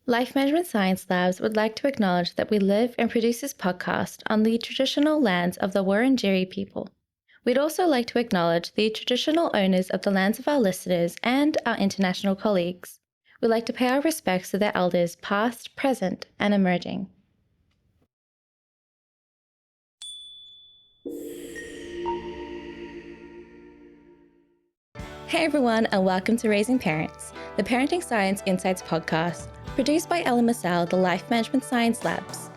Life Management Science Labs would like to acknowledge that we live and produce this podcast on the traditional lands of the Wurundjeri people. We'd also like to acknowledge the traditional owners of the lands of our listeners and our international colleagues. We'd like to pay our respects to their elders past, present, and emerging. Hey everyone, and welcome to Raising Parents, the Parenting Science Insights podcast, produced by Ellen Massell, the Life Management Science Labs.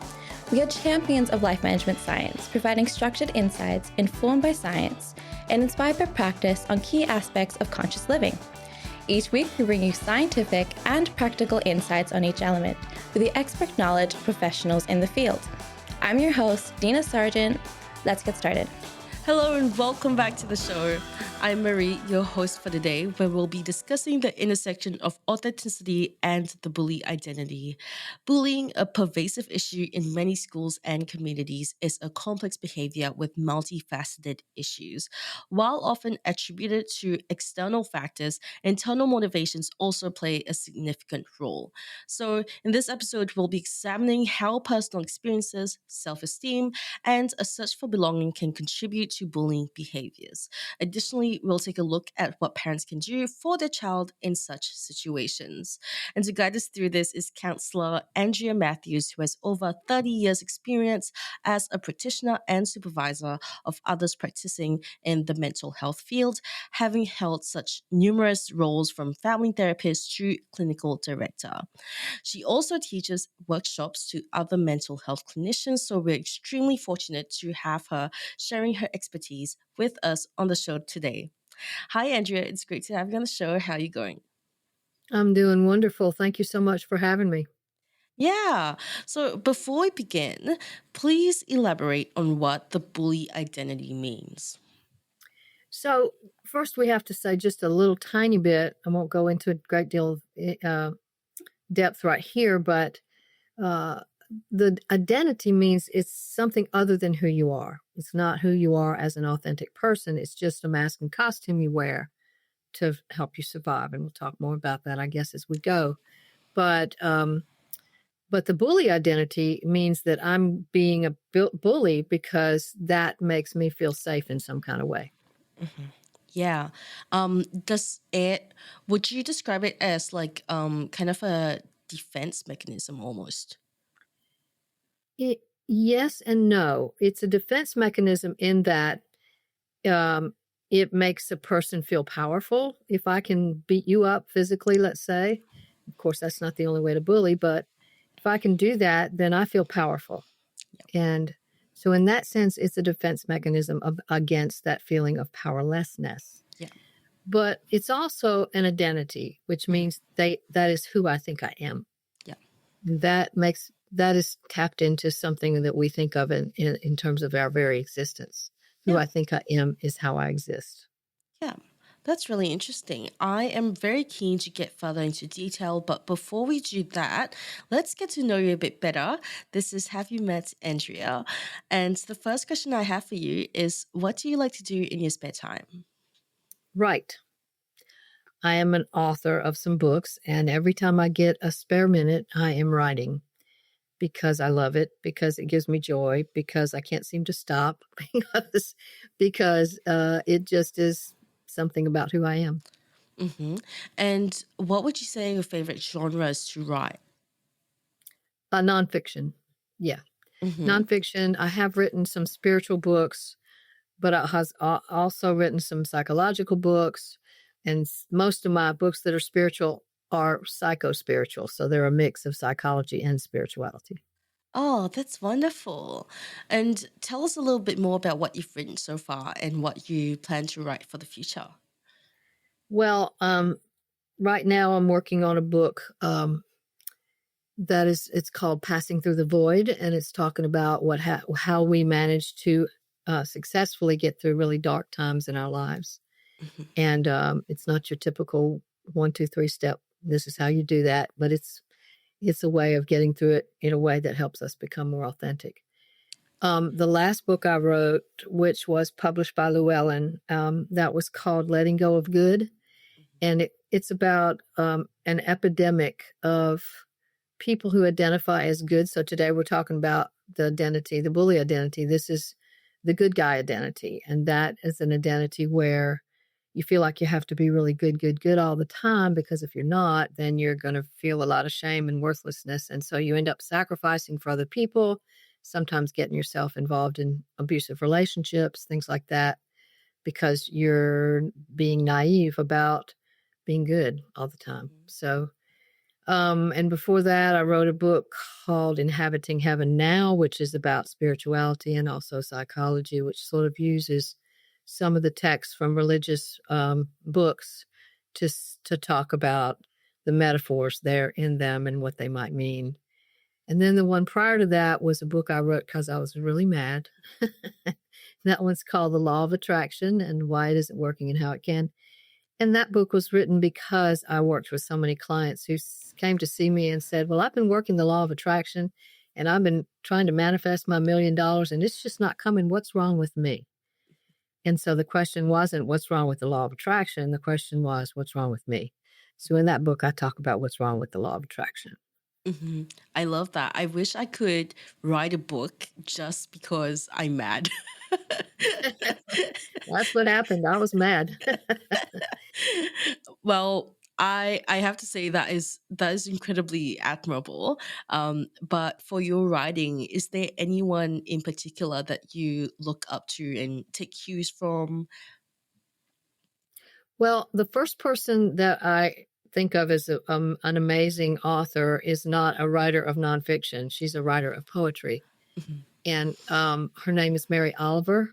We are champions of life management science, providing structured insights informed by science and inspired by practice on key aspects of conscious living. Each week, we bring you scientific and practical insights on each element with the expert knowledge of professionals in the field. I'm your host, Dina Sargent. Let's get started. Hello and welcome back to the show. I'm Marie, your host for the day, where we'll be discussing the intersection of authenticity and the bully identity. Bullying, a pervasive issue in many schools and communities, is a complex behavior with multifaceted issues. While often attributed to external factors, internal motivations also play a significant role. So in this episode, we'll be examining how personal experiences, self-esteem, and a search for belonging can contribute to bullying behaviors. Additionally, we'll take a look at what parents can do for their child in such situations. And to guide us through this is counselor Andrea Mathews, who has over 30 years' experience as a practitioner and supervisor of others practicing in the mental health field, having held such numerous roles from family therapist to clinical director. She also teaches workshops to other mental health clinicians, so we're extremely fortunate to have her sharing her expertise with us on the show today. Hi, Andrea. It's great to have you on the show. How are you going? I'm doing wonderful. Thank you so much for having me. Yeah. So before we begin, please elaborate on what the bully identity means. So, first, we have to say just a little tiny bit. I won't go into a great deal of depth right here, but the identity means it's something other than who you are. It's not who you are as an authentic person. It's just a mask and costume you wear to help you survive. And we'll talk more about that, I guess, as we go. But the bully identity means that I'm being a bully because that makes me feel safe in some kind of way. Mm-hmm. Yeah. Would you describe it as like kind of a defense mechanism almost? Yes and no. It's a defense mechanism in that it makes a person feel powerful. If I can beat you up physically, let's say, of course, that's not the only way to bully, but if I can do that, then I feel powerful. Yep. And so in that sense, it's a defense mechanism against that feeling of powerlessness. Yeah. But it's also an identity, which means that is who I think I am. Yeah. That is tapped into something that we think of in terms of our very existence. Who I think I am is how I exist. Yeah, that's really interesting. I am very keen to get further into detail, but before we do that, let's get to know you a bit better. This is Have You Met Andrea? And the first question I have for you is, what do you like to do in your spare time? Right. I am an author of some books, and every time I get a spare minute, I am writing because I love it, because it gives me joy, because I can't seem to stop, because it just is something about who I am. Mm-hmm. And what would you say your favorite genres to write? Nonfiction. Yeah. Mm-hmm. Nonfiction. I have written some spiritual books, but I have also written some psychological books. And most of my books that are spiritual are psycho-spiritual. So they're a mix of psychology and spirituality. Oh, that's wonderful. And tell us a little bit more about what you've written so far and what you plan to write for the future. Well, right now I'm working on a book it's called Passing Through the Void, and it's talking about how we manage to successfully get through really dark times in our lives. Mm-hmm. And it's not your typical 1, 2, 3 step. This is how you do that, but it's a way of getting through it in a way that helps us become more authentic. The last book I wrote, which was published by Llewellyn, that was called Letting Go of Good. And it's about an epidemic of people who identify as good. So today we're talking about the identity, the bully identity. This is the good guy identity. And that is an identity where you feel like you have to be really good, good, good all the time, because if you're not, then you're going to feel a lot of shame and worthlessness. And so you end up sacrificing for other people, sometimes getting yourself involved in abusive relationships, things like that, because you're being naive about being good all the time. So, and before that, I wrote a book called Inhabiting Heaven Now, which is about spirituality and also psychology, which sort of uses some of the texts from religious books to talk about the metaphors there in them and what they might mean. And then the one prior to that was a book I wrote because I was really mad. That one's called The Law of Attraction and Why It Isn't Working and How It Can. And that book was written because I worked with so many clients who came to see me and said, well, I've been working the law of attraction and I've been trying to manifest my $1 million and it's just not coming. What's wrong with me? And so the question wasn't what's wrong with the law of attraction. The question was what's wrong with me? So in that book, I talk about what's wrong with the law of attraction. Mm-hmm. I love that. I wish I could write a book just because I'm mad. That's what happened. I was mad. Well, I have to say that is incredibly admirable. But for your writing, is there anyone in particular that you look up to and take cues from? Well, the first person that I think of as an amazing author is not a writer of nonfiction. She's a writer of poetry. Mhm. And her name is Mary Oliver.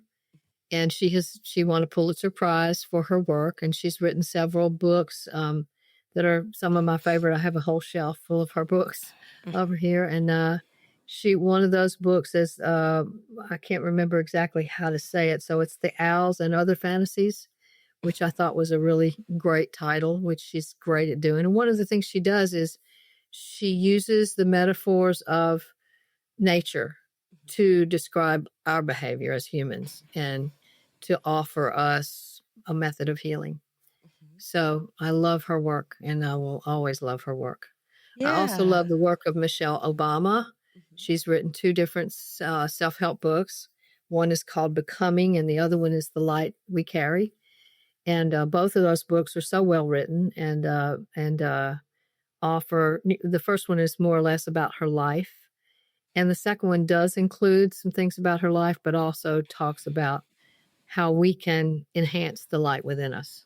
And she won a Pulitzer Prize for her work. And she's written several books that are some of my favorite. I have a whole shelf full of her books over here. And one of those books is, I can't remember exactly how to say it. So it's The Owls and Other Fantasies, which I thought was a really great title, which she's great at doing. And one of the things she does is she uses the metaphors of nature to describe our behavior as humans and to offer us a method of healing. So I love her work and I will always love her work. I also Yeah. love the work of Michelle Obama. She's written 2 different self-help books. One is called Becoming and the other one is The Light We Carry. And both of those books are so well written and offer, the first one is more or less about her life. And the second one does include some things about her life, but also talks about how we can enhance the light within us.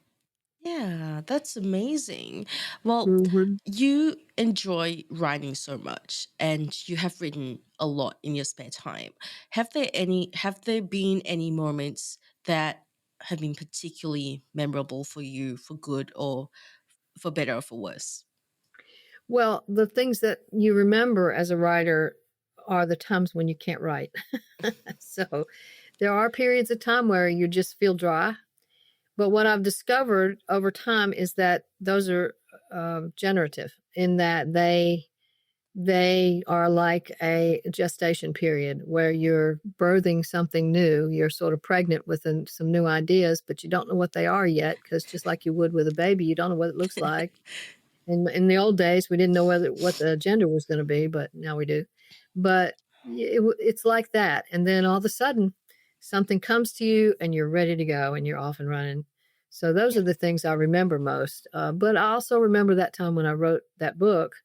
Yeah, that's amazing. Well, Mhm. you enjoy writing so much and you have written a lot in your spare time. Have there been any moments that have been particularly memorable for you for good or for better or for worse? Well, the things that you remember as a writer are the times when you can't write. So there are periods of time where you just feel dry. But what I've discovered over time is that those are generative in that they are like a gestation period where you're birthing something new. You're sort of pregnant with some new ideas, but you don't know what they are yet, because just like you would with a baby, you don't know what it looks like. In the old days, we didn't know what the gender was going to be, but now we do. But it's like that. And then all of a sudden, something comes to you and you're ready to go and you're off and running. So those Yeah. are the things I remember most. But I also remember that time when I wrote that book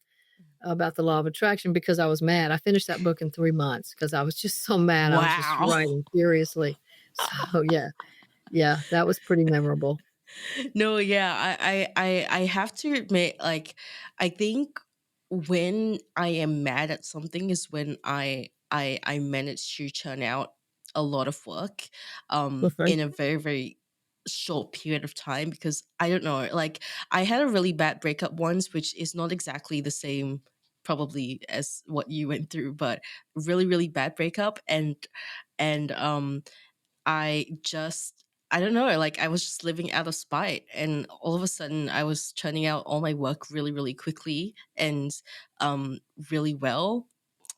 about the law of attraction because I was mad. I finished that book in 3 months because I was just so mad. I was just Wow. writing furiously. So yeah, that was pretty memorable. No, yeah, I have to admit, like, I think when I am mad at something is when I manage to churn out a lot of work Right. in a very, very short period of time, because I don't know, like, I had a really bad breakup once, which is not exactly the same probably as what you went through, but really, really bad breakup. And I don't know, like, I was just living out of spite, and all of a sudden I was churning out all my work really, really quickly and really well.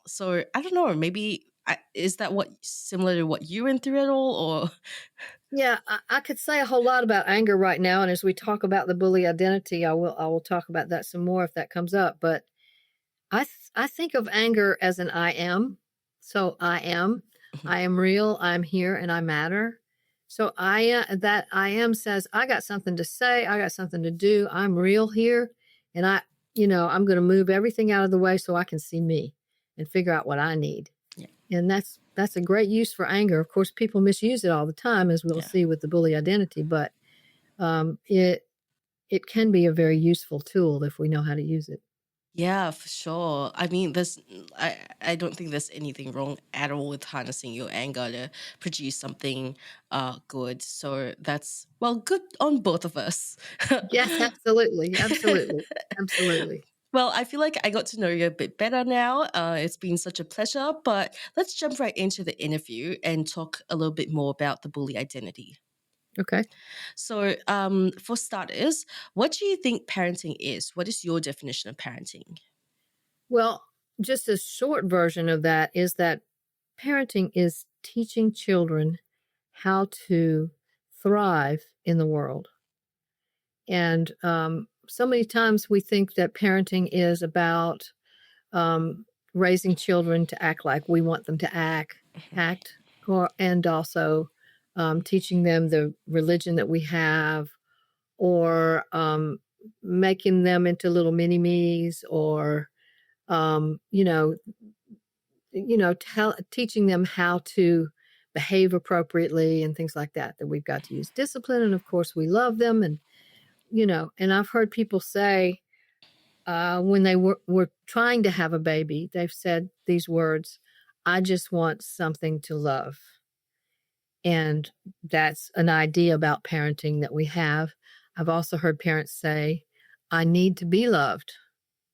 So I don't know, maybe is that what similar to what you went through at all, or? Yeah, I could say a whole lot about anger right now, and as we talk about the bully identity, I will talk about that some more if that comes up. But I think of anger as an I am. So Mhm. I am real, I'm here, and I matter. So that I am says, I got something to say, I got something to do, I'm real here, and I'm going to move everything out of the way so I can see me and figure out what I need. Yeah. And that's a great use for anger. Of course, people misuse it all the time, as we'll Yeah. see with the bully identity, but it can be a very useful tool if we know how to use it. Yeah, for sure. I mean, I don't think there's anything wrong at all with harnessing your anger to produce something good. So that's, well, good on both of us. Yes, absolutely, absolutely, absolutely. Well, I feel like I got to know you a bit better now. It's been such a pleasure, but let's jump right into the interview and talk a little bit more about the bully identity. Okay. So, for starters, what do you think parenting is? What is your definition of parenting? Well, just a short version of that is that parenting is teaching children how to thrive in the world. And so many times we think that parenting is about raising children to act like we want them to act, and also teaching them the religion that we have, or making them into little mini me's, or um, you know, teaching them how to behave appropriately and things like that. That we've got to use discipline, and of course we love them, and and I've heard people say when they were trying to have a baby, they've said these words: "I just want something to love." And that's an idea about parenting that we have. I've also heard parents say, "I need to be loved,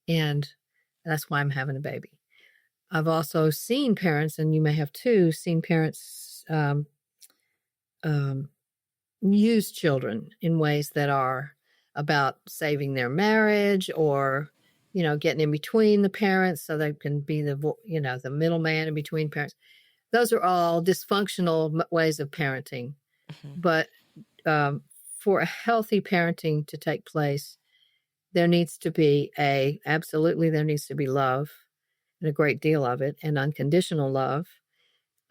and that's why I'm having a baby." I've also seen parents, and you may have too, seen parents um, use children in ways that are about saving their marriage, or getting in between the parents so they can be the middleman in between parents. Those are all dysfunctional ways of parenting. Mhm. But for a healthy parenting to take place, there needs to be love, and a great deal of it, and unconditional love.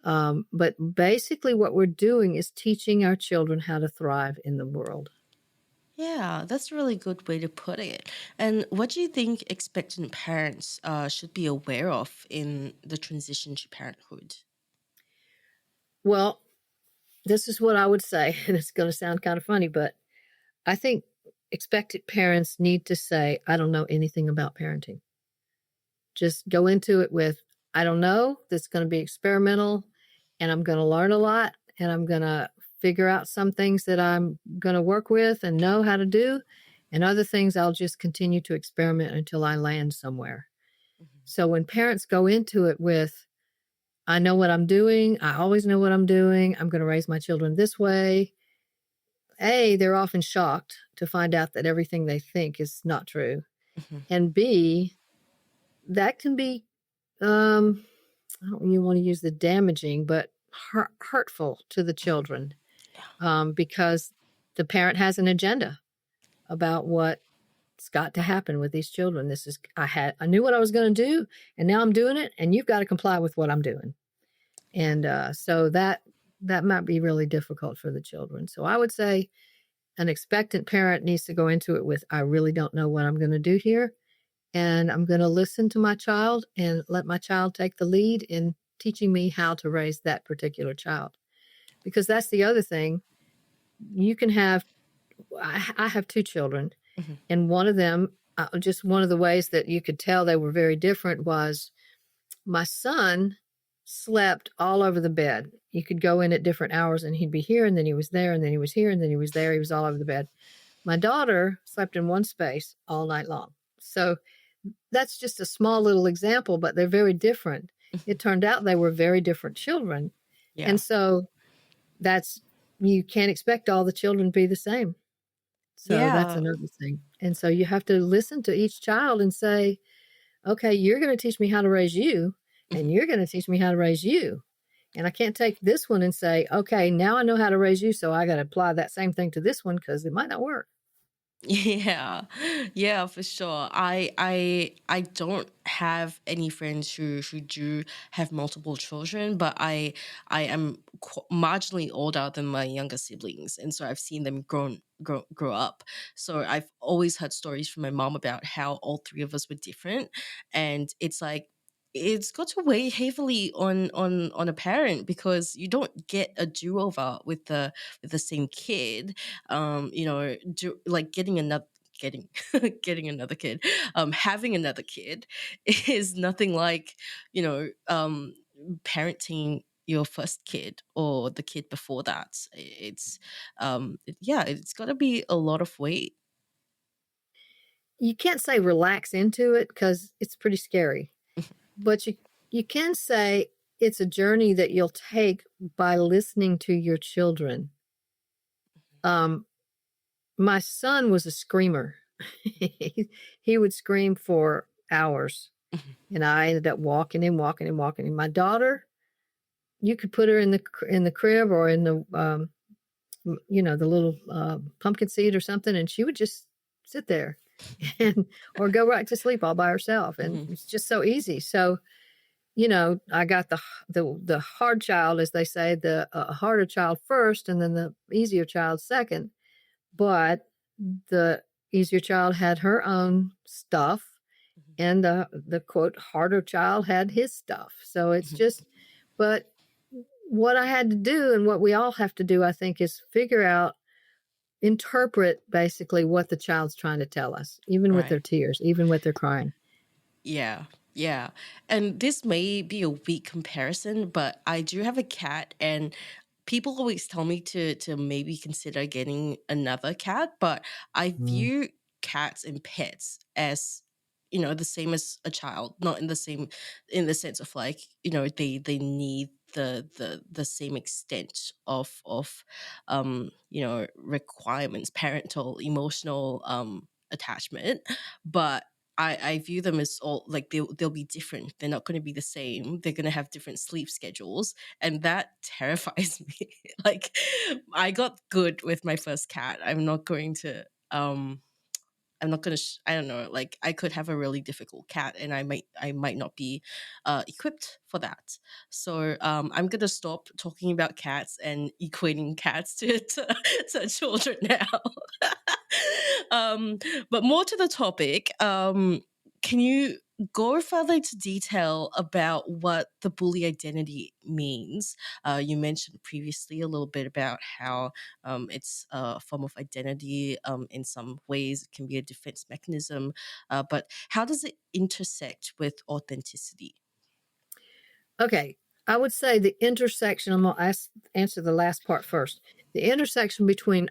But basically, what we're doing is teaching our children how to thrive in the world. Yeah, that's a really good way to put it. And what do you think expectant parents should be aware of in the transition to parenthood? Well, this is what I would say, and it's going to sound kind of funny, but I think expectant parents need to say, "I don't know anything about parenting." Just go into it with, "I don't know. This is going to be experimental, and I'm going to learn a lot, and I'm going to figure out some things that I'm going to work with and know how to do, and other things I'll just continue to experiment until I land somewhere." So when parents go into it with, "I know what I'm doing, I always know what I'm doing, I'm going to raise my children this way," A, they're often shocked to find out that everything they think is not true. Mhm. And B, that can be, I don't really want to use the damaging, but hurtful to the children, because the parent has an agenda about what's got to happen with these children. I knew what I was going to do, and now I'm doing it, and you've got to comply with what I'm doing. And so that might be really difficult for the children. So I would say an expectant parent needs to go into it with, "I really don't know what I'm going to do here, and I'm going to listen to my child and let my child take the lead in teaching me how to raise that particular child." Because that's the other thing. You can have, I have two children, Mhm. and one of them, just one of the ways that you could tell they were very different was my son slept all over the bed. You could go in at different hours and he'd be here, and then he was there, and then he was here, and then he was there. He was all over the bed. My daughter slept in one space all night long. So that's just a small little example, but they're very different. It turned out they were very different children. Yeah. And so that's, you can't expect all the children to be the same. So that's Yeah. another thing. And so you have to listen to each child and say, "Okay, you're going to teach me how to raise you, and Mhm. you're going to teach me how to raise you. And I can't take this one and say, okay, now I know how to raise you, so I got to apply that same thing to this one, because it might not work." Yeah, yeah, for sure. I don't have any friends who do have multiple children, but I am marginally older than my younger siblings, and so I've seen them grow up. So I've always heard stories from my mom about how all three of us were different, and it's like it's got to weigh heavily on a parent because you don't get a do over with the same kid. Like getting getting another kid, having another kid is nothing like, you know, parenting your first kid or the kid before that. Yeah, it's got to be a lot of weight. You can't say relax into it because it's pretty scary, but you can say it's a journey that you'll take by listening to your children. Um, my son was a screamer. He would scream for hours, and I ended up walking and walking and walking. And my daughter, you could put her in the crib or in the the little pumpkin seed or something, and she would just sit there and or go right to sleep all by herself, and Mhm. it's just so easy. So I got the hard child, as they say, the harder child first, and then the easier child second. But the easier child had her own stuff, and the quote harder child had his stuff. So it's Mhm. just, but what I had to do, and what we all have to do, I think, is figure out, interpret basically what the child's trying to tell us, even with their Right. tears, even with their crying. Yeah, yeah. And this may be a weak comparison, but I do have a cat, and people always tell me to maybe consider getting another cat, but I Mm. view cats and pets as, the same as a child, not in the sense of like, they need the same extent of requirements, parental, emotional attachment. But I view them as all like they'll be different. They're not going to be the same. They're going to have different sleep schedules, and that terrifies me. Like, I got good with my first cat. I'm not going to I don't know, like I could have a really difficult cat, and I might not be equipped for that. So I'm going to stop talking about cats and equating cats to children now. um but more to the topic, can you go further into detail about what the bully identity means? You mentioned previously a little bit about how it's a form of identity. In some ways, it can be a defense mechanism. But how does it intersect with authenticity? Okay, I would say the intersection. I'm gonna answer the last part first. The intersection between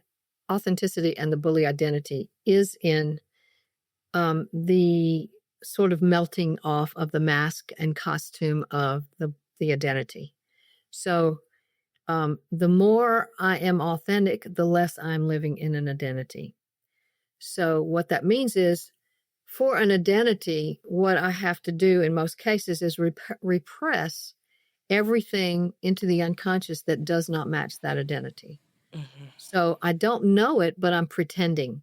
authenticity and the bully identity is in the sort of melting off of the mask and costume of the identity. So the more I am authentic, the less I'm living in an identity. So what that means is, for an identity, what I have to do in most cases is repress everything into the unconscious that does not match that identity. Mhm. So I don't know it, but I'm pretending.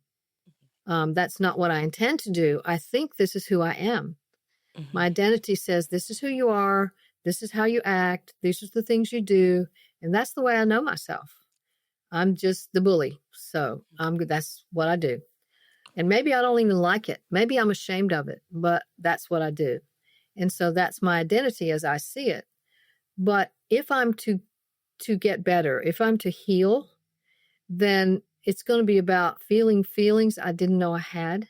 That's not what I intend to do. I think this is who I am. My Mhm. identity says this is who you are, this is how you act, these are the things you do, and that's the way I know myself. I'm just the bully. So that's what I do. And maybe I don't even like it. Maybe I'm ashamed of it, but that's what I do. And so that's my identity as I see it. But if I'm to get better, if I'm to heal, then it's going to be about feeling feelings I didn't know I had,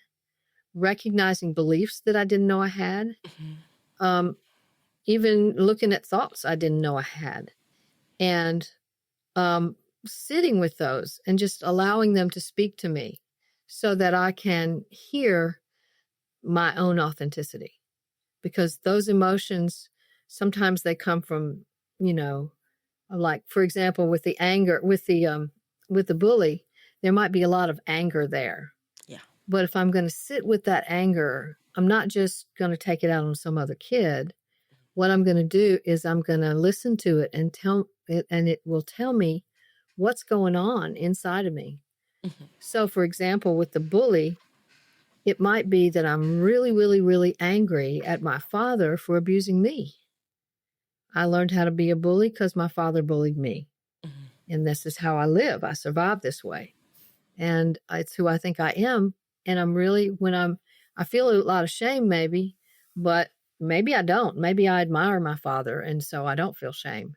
recognizing beliefs that I didn't know I had, Mhm. um, even looking at thoughts I didn't know I had, and um, sitting with those and just allowing them to speak to me so that I can hear my own authenticity. Because those emotions, sometimes they come from, you know, like, for example, with the anger, with the bully, there might be a lot of anger there. Yeah. But if I'm going to sit with that anger, I'm not just going to take it out on some other kid. What I'm going to do is I'm going to listen to it and tell it, and it will tell me what's going on inside of me. Mhm. So, for example, with the bully, it might be that I'm really, really, really angry at my father for abusing me. I learned how to be a bully because my father bullied me. Mhm. And this is how I live. I survive this way. And it's who I think I am. And I'm really, I feel a lot of shame maybe, but maybe I don't. Maybe I admire my father. And so I don't feel shame.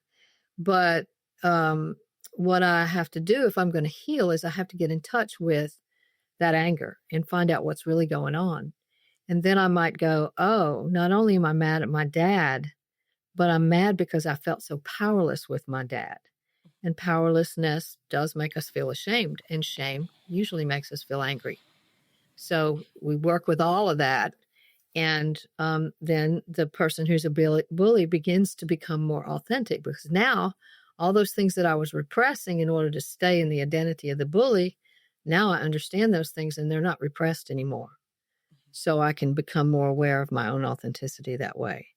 But um, what I have to do if I'm going to heal is I have to get in touch with that anger and find out what's really going on. And then I might go, oh, not only am I mad at my dad, but I'm mad because I felt so powerless with my dad. And powerlessness does make us feel ashamed, and shame usually makes us feel angry. So we work with all of that. And then the person who's a bully begins to become more authentic, because now all those things that I was repressing in order to stay in the identity of the bully, now I understand those things and they're not repressed anymore. So I can become more aware of my own authenticity that way.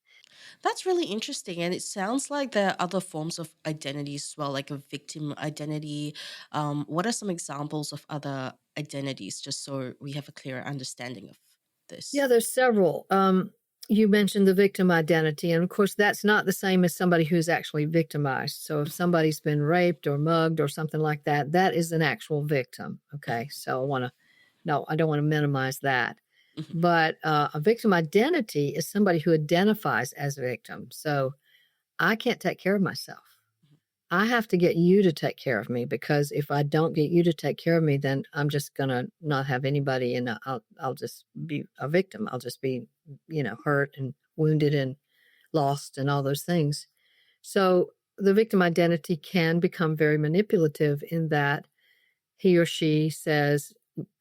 That's really interesting. And it sounds like there are other forms of identities as well, like a victim identity. What are some examples of other identities, just so we have a clearer understanding of this? Yeah, there's several. You mentioned the victim identity, and of course, that's not the same as somebody who's actually victimized. So, if somebody's been raped or mugged or something like that, that is an actual victim. Okay, so I don't want to minimize that. Mhm. But a victim identity is somebody who identifies as a victim. So, I can't take care of myself. I have to get you to take care of me, because if I don't get you to take care of me, then I'm just gonna not have anybody, and I'll just be a victim. I'll just be, hurt and wounded and lost and all those things. So the victim identity can become very manipulative in that he or she says,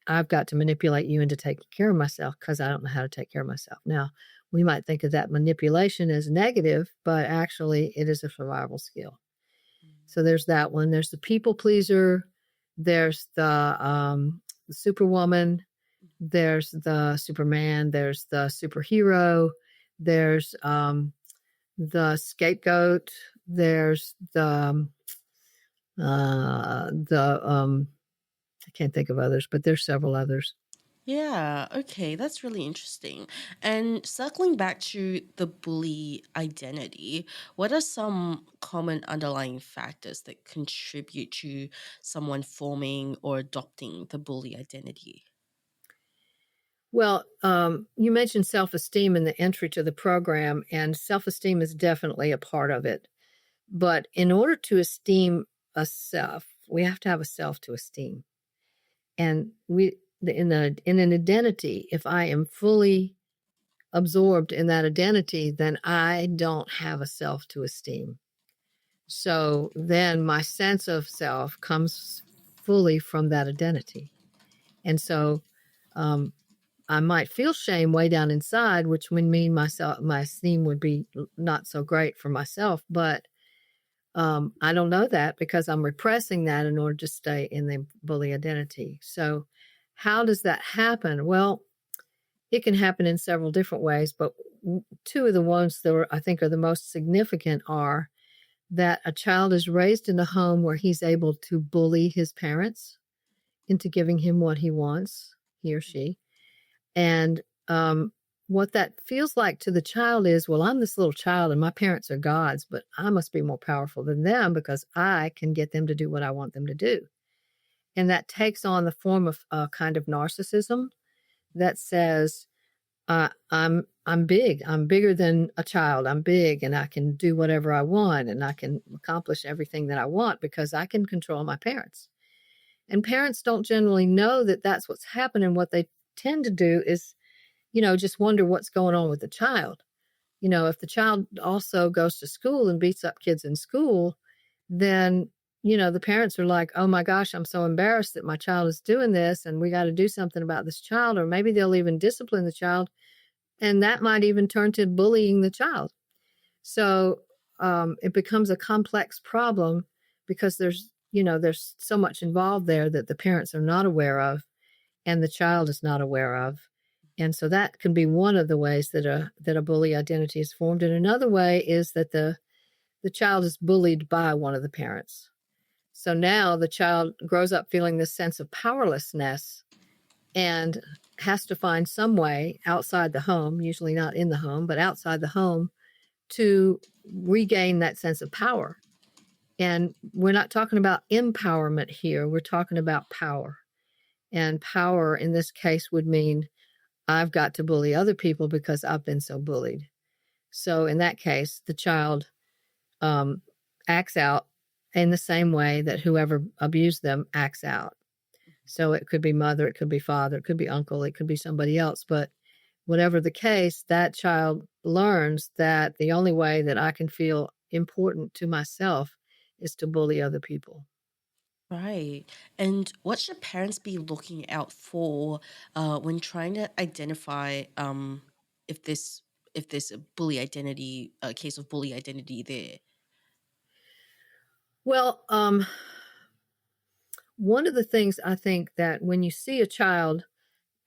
I've got to manipulate you into taking care of myself because I don't know how to take care of myself. Now, we might think of that manipulation as negative, but actually it is a survival skill. So there's that one. There's the people pleaser. There's the superwoman. There's the Superman. There's the superhero. There's the scapegoat. There's the I can't think of others, but there's several others. Yeah, okay, that's really interesting. And circling back to the bully identity, what are some common underlying factors that contribute to someone forming or adopting the bully identity? Well, you mentioned self-esteem in the entry to the program, and self-esteem is definitely a part of it. But in order to esteem a self, we have to have a self to esteem. And in an identity, if I am fully absorbed in that identity, then I don't have a self to esteem. So then my sense of self comes fully from that identity. And so um, I might feel shame way down inside, which would mean my esteem would be not so great for myself. But I don't know that because I'm repressing that in order to stay in the bully identity. So, how does that happen? Well, it can happen in several different ways, but two of the ones that I think are the most significant are that a child is raised in a home where he's able to bully his parents into giving him what he wants, he or she. And what that feels like to the child is, well, I'm this little child and my parents are gods, but I must be more powerful than them because I can get them to do what I want them to do. And that takes on the form of a kind of narcissism that says, I'm big. I'm bigger than a child. I'm big and I can do whatever I want and I can accomplish everything that I want because I can control my parents. And parents don't generally know that that's what's happening. What they tend to do is, just wonder what's going on with the child. If the child also goes to school and beats up kids in school, then, the parents are like, oh my gosh, I'm so embarrassed that my child is doing this and we got to do something about this child. Or maybe they'll even discipline the child. And that might even turn to bullying the child. So it becomes a complex problem because there's so much involved there that the parents are not aware of and the child is not aware of. And so that can be one of the ways that a bully identity is formed. And another way is that the child is bullied by one of the parents. So now the child grows up feeling this sense of powerlessness and has to find some way outside the home, usually not in the home, but outside the home, to regain that sense of power. And we're not talking about empowerment here. We're talking about power. And power in this case would mean I've got to bully other people because I've been so bullied. So in that case, the child acts out in the same way that whoever abused them acts out. So it could be mother, it could be father, it could be uncle, it could be somebody else. But whatever the case, that child learns that the only way that I can feel important to myself is to bully other people. Right. And what should parents be looking out for when trying to identify if this if there's a bully identity, a case of bully identity there? Well, one of the things I think that when you see a child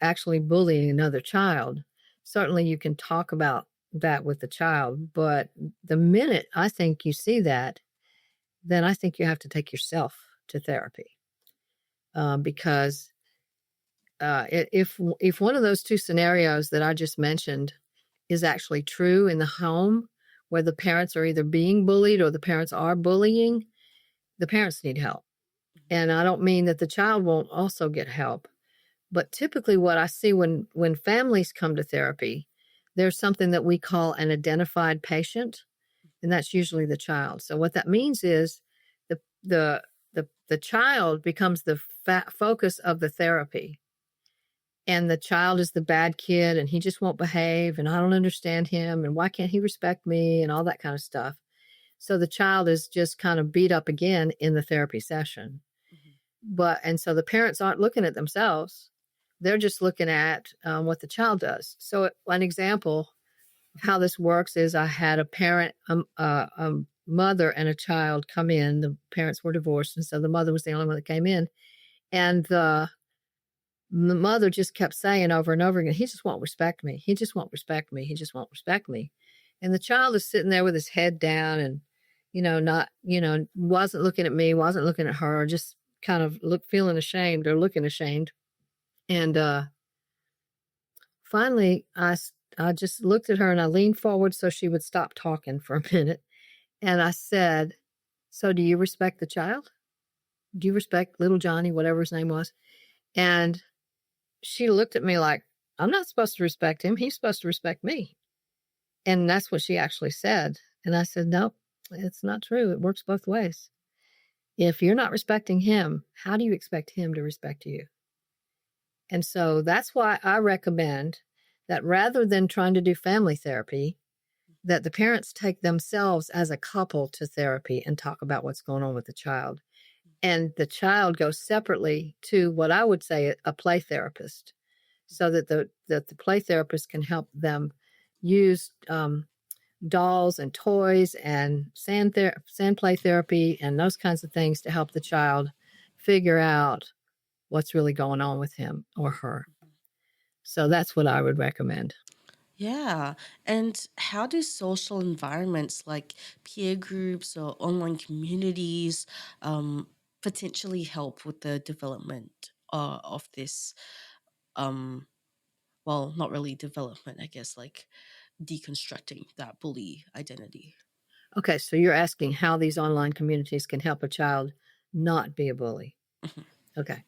actually bullying another child, certainly you can talk about that with the child. But the minute I think you see that, then I think you have to take yourself to therapy because if one of those two scenarios that I just mentioned is actually true in the home, where the parents are either being bullied or the parents are bullying, the parents need help. And I don't mean that the child won't also get help, but typically what I see when families come to therapy, there's something that we call an identified patient, and that's usually the child. So what that means is the the child becomes the focus of the therapy. And the child is the bad kid and he just won't behave and I don't understand him and why can't he respect me and all that kind of stuff. So the child is just kind of beat up again in the therapy session. And so the parents aren't looking at themselves. They're just looking at what the child does. So an example of how this works is I had a parent, a mother and a child come in. The parents were divorced. And so the mother was the only one that came in. And the mother just kept saying over and over again, he just won't respect me. He just won't respect me. He just won't respect me. And the child is sitting there with his head down and, wasn't looking at me, wasn't looking at her, just kind of feeling ashamed or looking ashamed. And finally, I just looked at her and I leaned forward so she would stop talking for a minute. And I said, so do you respect the child? Do you respect little Johnny, whatever his name was? And she looked at me like, I'm not supposed to respect him. He's supposed to respect me. And that's what she actually said. And I said, no, it's not true. It works both ways. If you're not respecting him, how do you expect him to respect you? And so that's why I recommend that rather than trying to do family therapy, that the parents take themselves as a couple to therapy and talk about what's going on with the child. And the child goes separately to what I would say a play therapist, so that the play therapist can help them use dolls and toys and sand play therapy and those kinds of things to help the child figure out what's really going on with him or her. So that's what I would recommend. Yeah. And how do social environments like peer groups or online communities potentially help with the development of this? Well, not really development, I guess, like deconstructing that bully identity. Okay, so you're asking how these online communities can help a child not be a bully. Mhm. Okay.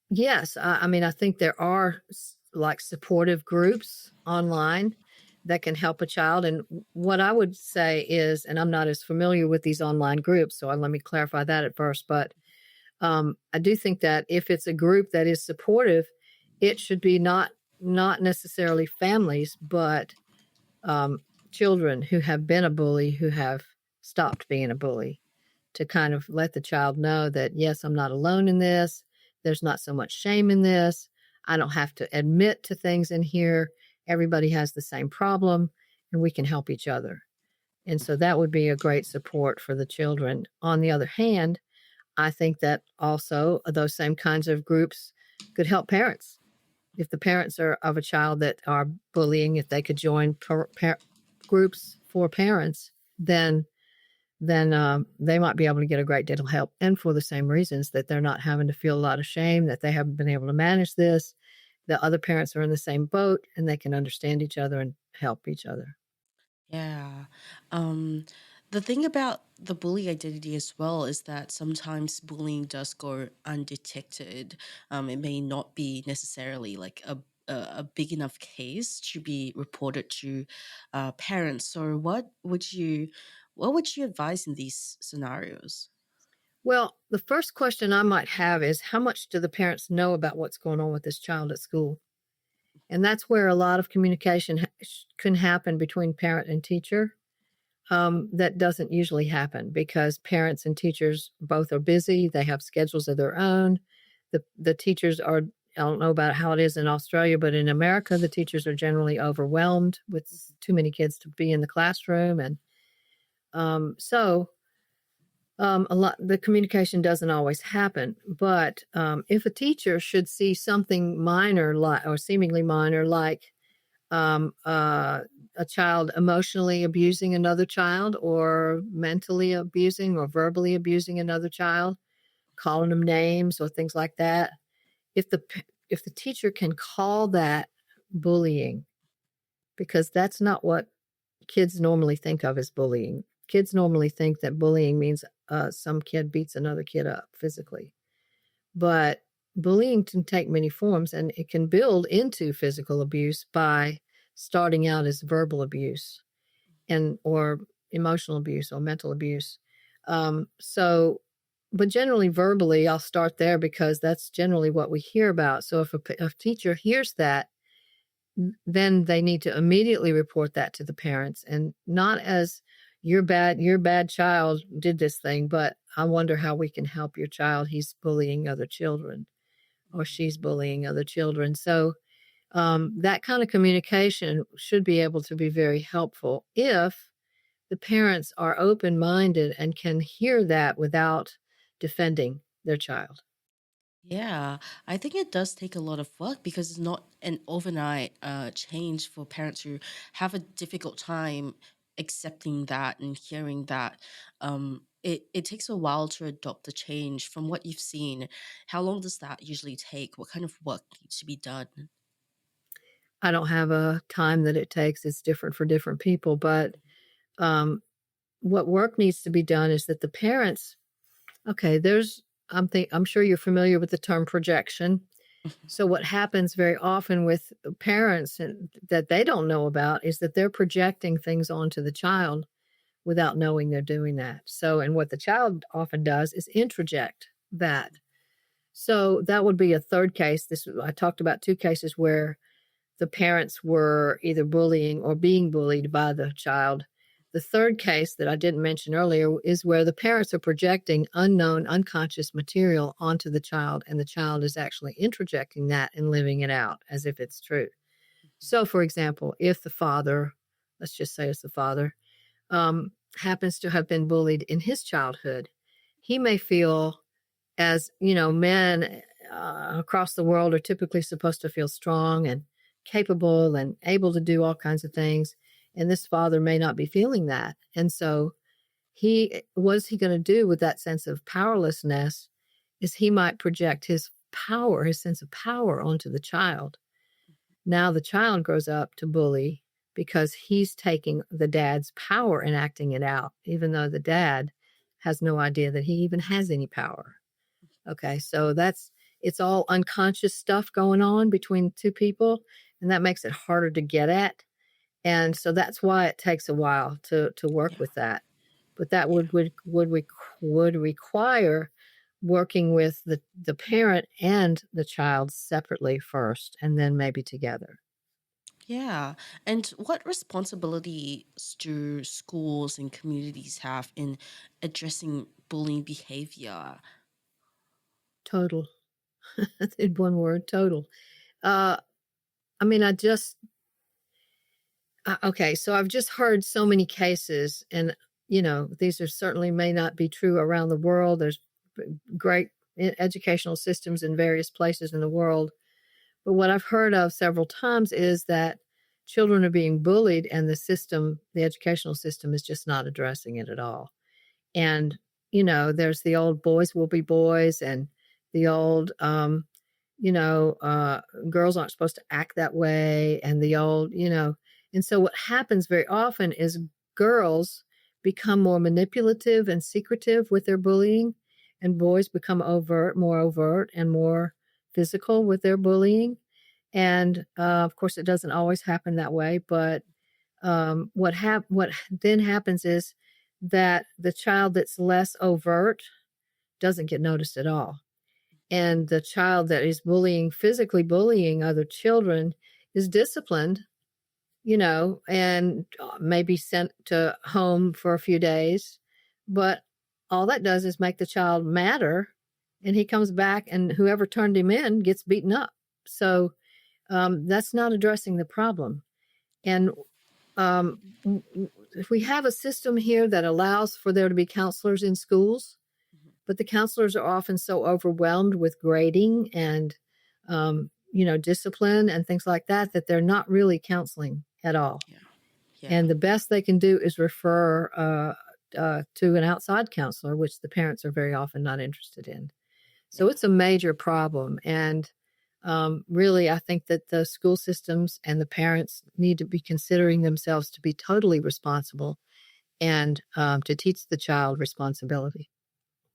Yes, I mean, I think there are like supportive groups online that can help a child. And what I would say is, and I'm not as familiar with these online groups, so let me clarify that at first, but I do think that if it's a group that is supportive, it should be not necessarily families, but children who have been a bully, who have stopped being a bully, to kind of let the child know that, yes, I'm not alone in this. There's not so much shame in this. I don't have to admit to things in here. Everybody has the same problem and we can help each other. And so that would be a great support for the children. On the other hand, I think that also those same kinds of groups could help parents. If the parents are of a child that are bullying, if they could join groups for parents, then then they might be able to get a great deal of help. And for the same reasons, that they're not having to feel a lot of shame, that they haven't been able to manage this, the other parents are in the same boat and they can understand each other and help each other. Yeah. Um, the thing about the bully identity as well is that sometimes bullying does go undetected. It may not be necessarily like a big enough case to be reported to parents. So what would you advise in these scenarios? Well, the first question I might have is, how much do the parents know about what's going on with this child at school? And that's where a lot of communication can happen between parent and teacher. That doesn't usually happen because parents and teachers both are busy. They have schedules of their own. The teachers are, I don't know about how it is in Australia, but in America, the teachers are generally overwhelmed with too many kids to be in the classroom. And so a lot the communication doesn't always happen. But if a teacher should see something minor, like or seemingly minor, like um, uh, a child emotionally abusing another child, or mentally abusing or verbally abusing another child, calling them names or things like that. If the teacher can call that bullying, because that's not what kids normally think of as bullying. Kids normally think that bullying means some kid beats another kid up physically. But bullying can take many forms, and it can build into physical abuse by starting out as verbal abuse and or emotional abuse or mental abuse. So, but generally verbally, I'll start there because that's generally what we hear about. So if a teacher hears that, then they need to immediately report that to the parents, and not as your bad child did this thing, but I wonder how we can help your child. He's bullying other children or she's bullying other children. So that kind of communication should be able to be very helpful if the parents are open minded and can hear that without defending their child. Yeah, I think it does take a lot of work because it's not an overnight change for parents who have a difficult time accepting that and hearing that. It takes a while to adopt the change. From what you've seen, how long does that usually take? What kind of work needs to be done? I don't have a time that it takes. It's different for different people, but um, what work needs to be done is that the parents, okay, I'm sure you're familiar with the term projection. So what happens very often with parents and that they don't know about is that they're projecting things onto the child without knowing they're doing that. So, and what the child often does is introject that. So that would be a third case. I talked about two cases where the parents were either bullying or being bullied by the child. The third case that I didn't mention earlier is where the parents are projecting unknown, unconscious material onto the child, and the child is actually introjecting that and living it out as if it's true. So, for example, if the father, let's just say it's the father, happens to have been bullied in his childhood, he may feel, as you know, men across the world are typically supposed to feel strong and capable and able to do all kinds of things. And this father may not be feeling that. And so what is he going to do with that sense of powerlessness? Is he might project his power, his sense of power onto the child. Now the child grows up to bully because he's taking the dad's power and acting it out, even though the dad has no idea that he even has any power. Okay, so it's all unconscious stuff going on between two people, and that makes it harder to get at. And so that's why it takes a while to work Yeah, with that. But that yeah. would require working with the parent and the child separately first, and then maybe together. Yeah. And what responsibilities do schools and communities have in addressing bullying behavior? Total. In one word, total. Uh, I mean, okay, so I've just heard so many cases, and these are certainly may not be true around the world. There's great educational systems in various places in the world, but what I've heard of several times is that children are being bullied, and the educational system, is just not addressing it at all. And, there's the old boys will be boys, and the old, girls aren't supposed to act that way. And the old, and so what happens very often is girls become more manipulative and secretive with their bullying, and boys become more overt and more physical with their bullying. And of course, it doesn't always happen that way, but what then happens is that the child that's less overt doesn't get noticed at all. And the child that is physically bullying other children is disciplined, and maybe sent to home for a few days. But all that does is make the child madder, and he comes back, and whoever turned him in gets beaten up. So that's not addressing the problem. And if we have a system here that allows for there to be counselors in schools, but the counselors are often so overwhelmed with grading and, discipline and things like that, that they're not really counseling at all. Yeah. Yeah. And the best they can do is refer to an outside counselor, which the parents are very often not interested in. So it's a major problem. And really, I think that the school systems and the parents need to be considering themselves to be totally responsible and to teach the child responsibility.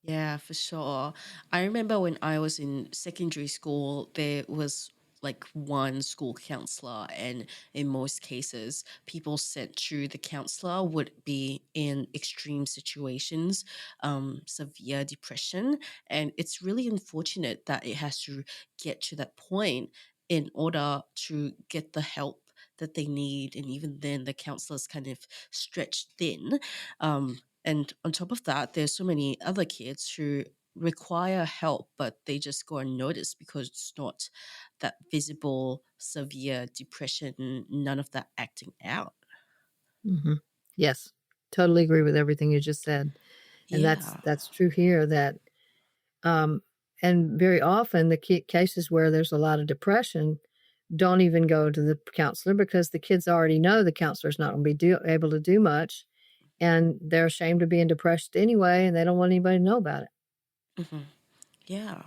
Yeah, for sure. I remember when I was in secondary school, there was like one school counselor, and in most cases, people sent to the counselor would be in extreme situations, severe depression. And it's really unfortunate that it has to get to that point in order to get the help that they need. And even then, the counselor's kind of stretched thin. And on top of that, there's so many other kids who require help, but they just go unnoticed because it's not that visible, severe depression, none of that acting out. Mm-hmm. Yes, totally agree with everything you just said. And Yeah. that's true here, that and very often the cases where there's a lot of depression don't even go to the counselor, because the kids already know the counselor's not going to be able to do much, and they're ashamed of being depressed anyway, and they don't want anybody to know about it. Mhm. Yeah.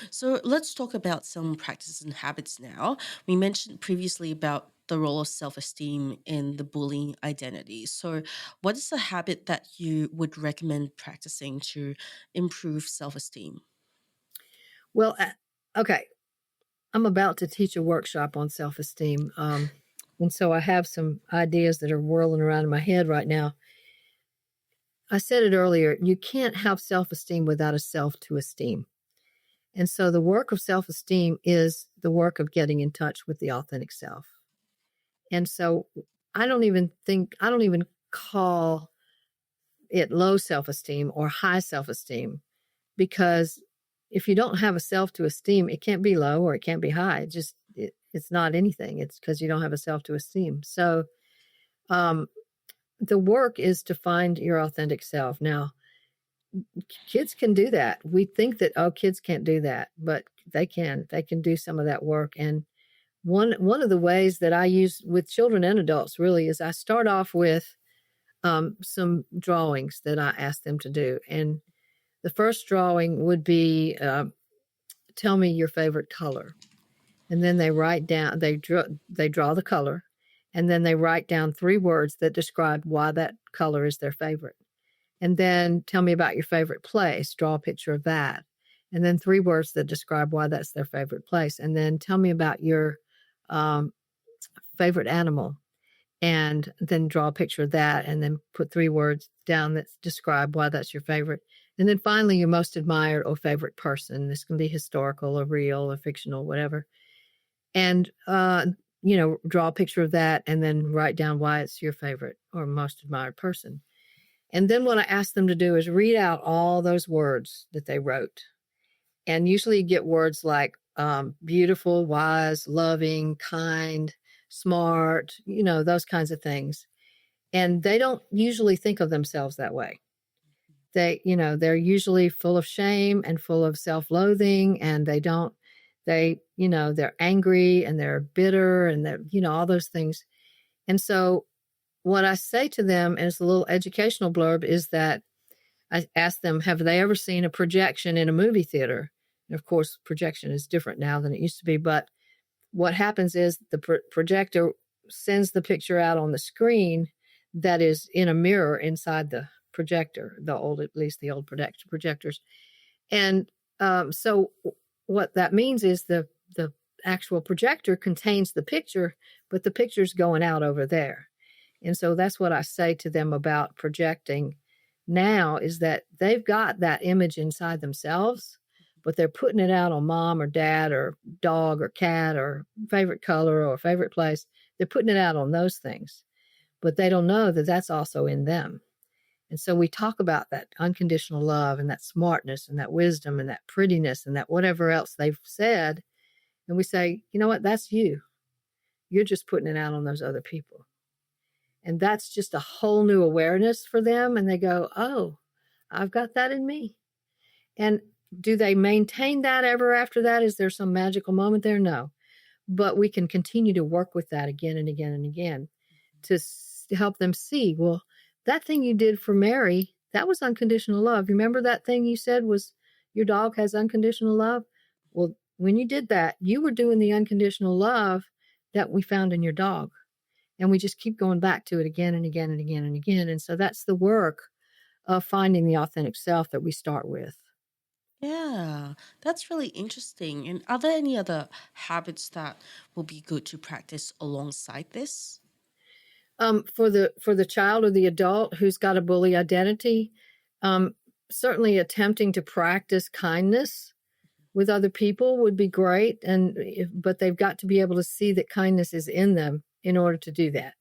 So let's talk about some practices and habits now. We mentioned previously about the role of self esteem in the bullying identity. So, what is a habit that you would recommend practicing to improve self esteem? Well, okay, I'm about to teach a workshop on self-esteem, and so I have some ideas that are whirling around in my head right now. I said it earlier, you can't have self-esteem without a self to esteem. And so the work of self-esteem is the work of getting in touch with the authentic self. And so I don't even call it low self-esteem or high self-esteem, because if you don't have a self to esteem, it can't be low or it can't be high. It's not anything. It's because you don't have a self to esteem. So the work is to find your authentic self. Now, kids can do that. We think that, kids can't do that, but they can. They can do some of that work. And one of the ways that I use with children and adults really is I start off with some drawings that I ask them to do. And the first drawing would be, tell me your favorite color. And then they write down, they draw the color, and then they write down 3 words that describe why that color is their favorite. And then tell me about your favorite place, draw a picture of that. And then 3 words that describe why that's their favorite place. And then tell me about your favorite animal, and then draw a picture of that, and then put 3 words down that describe why that's your favorite. And then finally, your most admired or favorite person. This can be historical or real or fictional, whatever. And, draw a picture of that, and then write down why it's your favorite or most admired person. And then what I ask them to do is read out all those words that they wrote. And usually you get words like beautiful, wise, loving, kind, smart, those kinds of things. And they don't usually think of themselves that way. They're usually full of shame and full of self-loathing, and they're angry and they're bitter and they're, all those things. And so what I say to them as a little educational blurb is that I ask them, have they ever seen a projection in a movie theater? And of course, projection is different now than it used to be. But what happens is the projector sends the picture out on the screen that is in a mirror inside the projector, at least the old projectors. And so what that means is the actual projector contains the picture, but the picture's going out over there. And so that's what I say to them about projecting now, is that they've got that image inside themselves, but they're putting it out on mom or dad or dog or cat or favorite color or favorite place. They're putting it out on those things, but they don't know that that's also in them. And so we talk about that unconditional love and that smartness and that wisdom and that prettiness and that whatever else they've said. And we say, you know what, that's you. You're just putting it out on those other people. And that's just a whole new awareness for them. And they go, oh, I've got that in me. And do they maintain that ever after that? Is there some magical moment there? No. But we can continue to work with that again and again and again to help them see, well, that thing you did for Mary, that was unconditional love. Remember that thing you said was your dog has unconditional love? Well, when you did that, you were doing the unconditional love that we found in your dog. And we just keep going back to it again and again and again and again. And so that's the work of finding the authentic self that we start with. Yeah, that's really interesting. And are there any other habits that will be good to practice alongside this? For the child or the adult who's got a bully identity, um, certainly attempting to practice kindness with other people would be great. But they've got to be able to see that kindness is in them in order to do that.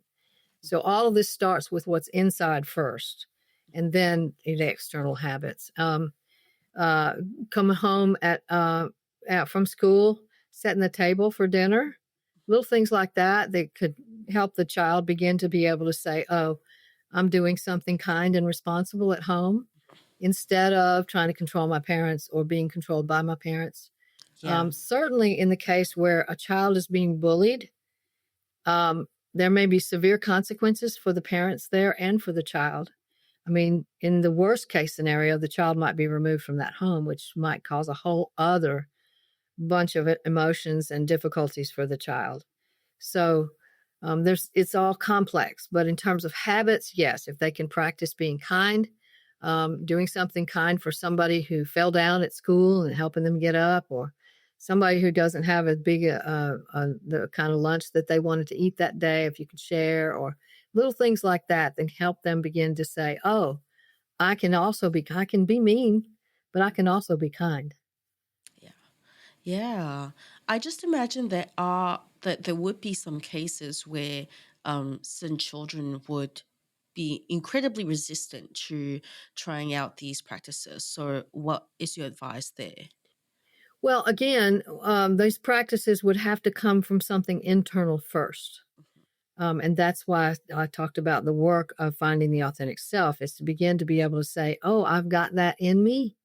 So all of this starts with what's inside first, and then the external habits. Coming home out from school, setting the table for dinner, little things like that could help the child begin to be able to say, oh, I'm doing something kind and responsible at home instead of trying to control my parents or being controlled by my parents. Yeah. Certainly in the case where a child is being bullied, there may be severe consequences for the parents there and for the child. I mean, in the worst case scenario, the child might be removed from that home, which might cause a whole other bunch of emotions and difficulties for the child. So it's all complex. But in terms of habits, yes, if they can practice being kind, doing something kind for somebody who fell down at school and helping them get up, or somebody who doesn't have as big the kind of lunch that they wanted to eat that day, if you could share, or little things like that, then help them begin to say, oh, I can be mean, but I can also be kind. Yeah. Yeah. I just imagine that there would be some cases where some children would be incredibly resistant to trying out these practices. So what is your advice there? Well, again, those practices would have to come from something internal first. And that's why I talked about the work of finding the authentic self, is to begin to be able to say, oh, I've got that in me.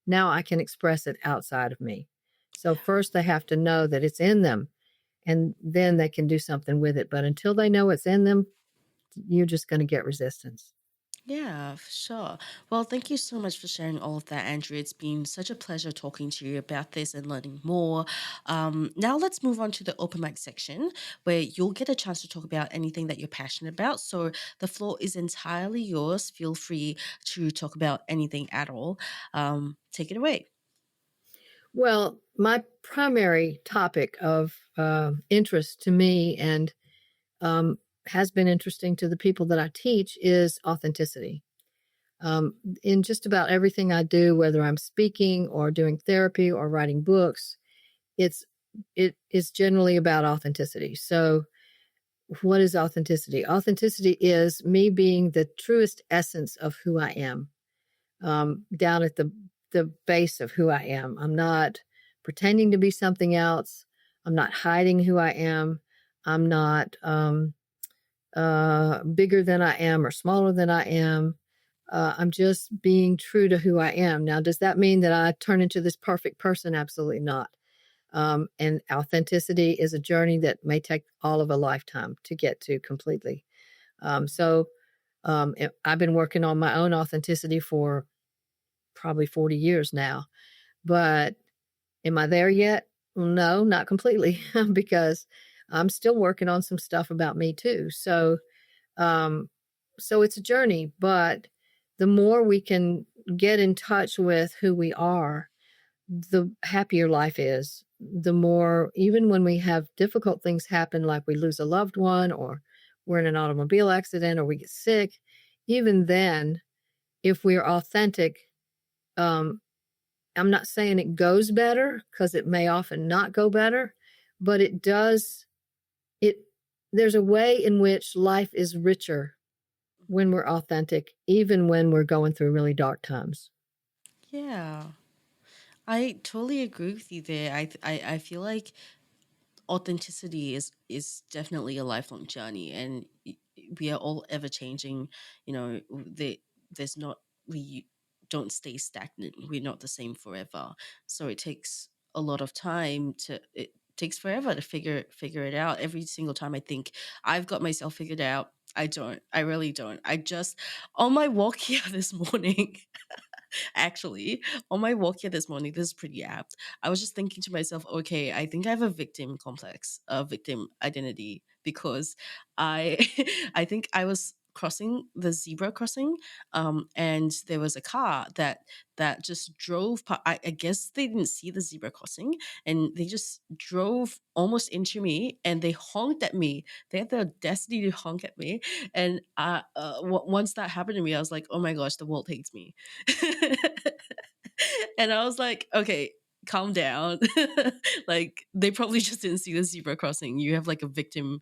Now I can express it outside of me. So first they have to know that it's in them, and then they can do something with it. But until they know it's in them, you're just going to get resistance. Yeah, for sure. Well, thank you so much for sharing all of that, Andrew. It's been such a pleasure talking to you about this and learning more. Now, let's move on to the open mic section where you'll get a chance to talk about anything that you're passionate about. So the floor is entirely yours. Feel free to talk about anything at all. Take it away. Well, my primary topic of interest to me, and has been interesting to the people that I teach, is authenticity. In just about everything I do, whether I'm speaking or doing therapy or writing books, it is generally about authenticity. So what is authenticity? Authenticity is me being the truest essence of who I am, down at the base of who I am. I'm not pretending to be something else. I'm not hiding who I am. I'm not bigger than I am or smaller than I am. I'm just being true to who I am. Now, does that mean that I turn into this perfect person? Absolutely not. And authenticity is a journey that may take all of a lifetime to get to completely. I've been working on my own authenticity for probably 40 years now. But am I there yet? No, not completely, because I'm still working on some stuff about me too. Um, so it's a journey, but the more we can get in touch with who we are, the happier life is. The more, even when we have difficult things happen, like we lose a loved one, or we're in an automobile accident, or we get sick, even then, if we're authentic, um, I'm not saying it goes better, because it may often not go better, but it does. There's a way in which life is richer when we're authentic, even when we're going through really dark times. Yeah, I totally agree with you there. I feel like authenticity is definitely a lifelong journey, and we are all ever changing. You know, there's not we don't stay stagnant. We're not the same forever. So it takes a lot of time to it takes forever to figure it out. Every single time I think I've got myself figured out, I don't. I really don't. I just on my walk here this morning. Actually, on my walk here this morning, this is pretty apt. I was just thinking to myself, okay, I think I have a victim complex, a victim identity, because I I think I was crossing the zebra crossing, and there was a car that just drove I guess they didn't see the zebra crossing, and they just drove almost into me, and they honked at me. They had the audacity to honk at me, and once that happened to me, I was like, oh my gosh, the world hates me. And I was like, okay, calm down. Like, they probably just didn't see the zebra crossing. You have like a victim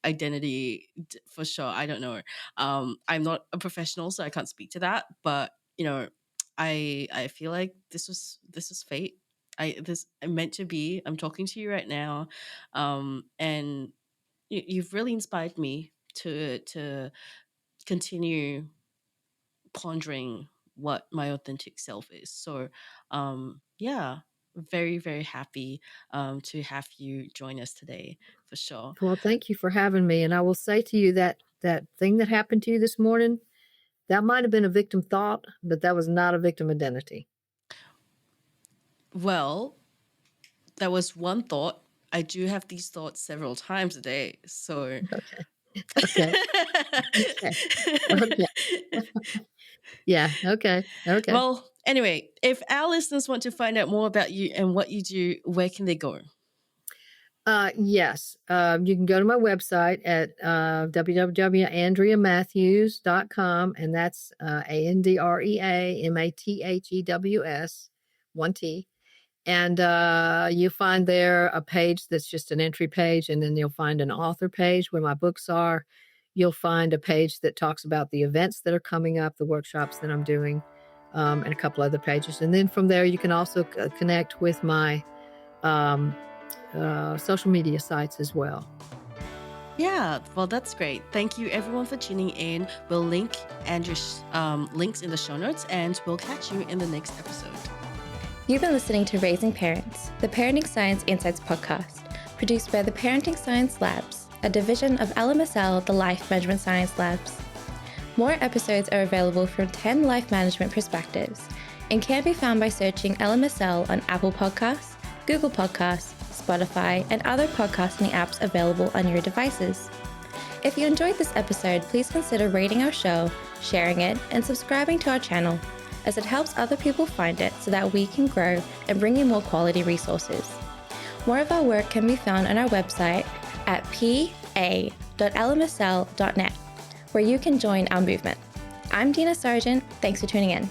identity for sure. I don't know. I'm not a professional, so I can't speak to that. But you know, I feel like this was fate. I'm meant to be. I'm talking to you right now, and you've really inspired me to continue pondering what my authentic self is. So, yeah, very, very happy to have you join us today for sure. Well, thank you for having me. And I will say to you that that thing that happened to you this morning, that might have been a victim thought, but that was not a victim identity. Well, that was one thought. I do have these thoughts several times a day. So, Okay. Okay. Okay. Okay. Yeah. Okay. Okay. well, anyway, if our listeners want to find out more about you and what you do, where can they go? Yes. You can go to my website at www.andreamatthews.com, and that's AndreaMathews, one T. And you find there a page that's just an entry page, and then you'll find an author page where my books are. You'll find a page that talks about the events that are coming up, the workshops that I'm doing, and a couple other pages. And then from there, you can also connect with my um, social media sites as well. Yeah, well, that's great. Thank you, everyone, for tuning in. We'll link Andrew's links in the show notes, and we'll catch you in the next episode. You've been listening to Raising Parents, the Parenting Science Insights podcast, produced by the Parenting Science Labs, a division of LMSL, the Life Management Science Labs. More episodes are available from 10 life management perspectives and can be found by searching LMSL on Apple Podcasts, Google Podcasts, Spotify, and other podcasting apps available on your devices. If you enjoyed this episode, please consider rating our show, sharing it, and subscribing to our channel, as it helps other people find it so that we can grow and bring you more quality resources. More of our work can be found on our website at pa.lmsl.net, where you can join our movement. I'm Dina Sargent. Thanks for tuning in.